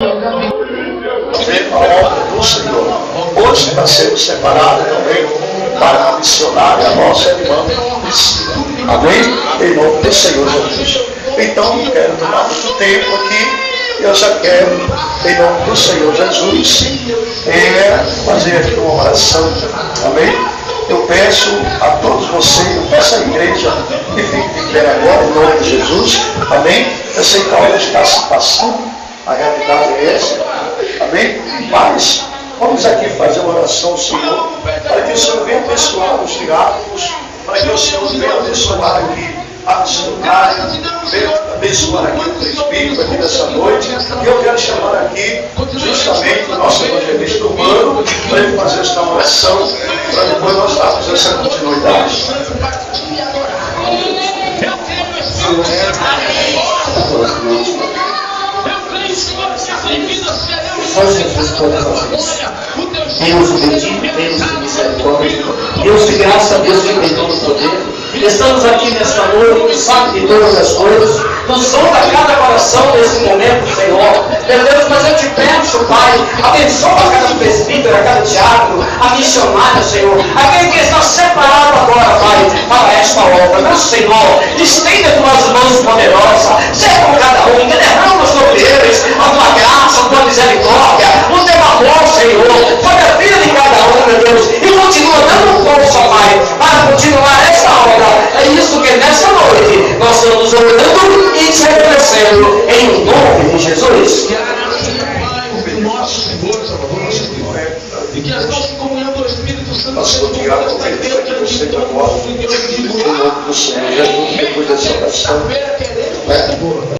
A obra do Senhor. Hoje está sendo separada também para a missionária, a nossa irmã Priscila. Amém? Em nome do Senhor Jesus. Então, não quero tomar muito tempo aqui. Eu já quero, em nome do Senhor Jesus, fazer aqui uma oração. Amém? Eu peço a todos vocês, eu peço à igreja que fique de pé agora, em nome de Jesus. Amém? Eu sei que a hora está se passando, a realidade é essa. Amém? Mas, vamos aqui fazer uma oração ao Senhor, para que o Senhor venha abençoar os diáconos, para que o Senhor venha abençoar aqui a missionária, venha abençoar aqui o presbítero aqui nessa noite. E eu quero chamar aqui justamente o nosso evangelista humano para ele fazer esta oração, para depois nós darmos essa continuidade. Só Jesus pode fazer isso. Deus bendito, Deus de misericórdia, Deus de graça, Deus de bem todo poder. Estamos aqui nesta noite, sabe de todas as coisas, no som da cada coração nesse momento, Senhor. Meu Deus, mas eu te peço, Pai, abençoa a cada presbítero, a cada diácono, a missionária, Senhor, aquele que está separado agora, Pai, para esta obra. Meu Senhor, estenda tuas mãos poderosas, seja com cada um, derrama sobre eles a tua graça, a tua misericórdia, o teu amor, Senhor, sobre a vida de cada um, meu Deus, e continua dando força, Pai, para continuar esta obra. É isso que nessa noite nós estamos orando e te agradecendo em nome de Jesus. E que as nossas comunhões do Espírito Santo Pastor Tiago, vai ter que você agora, em nome do Senhor Jesus, depois dessa oração.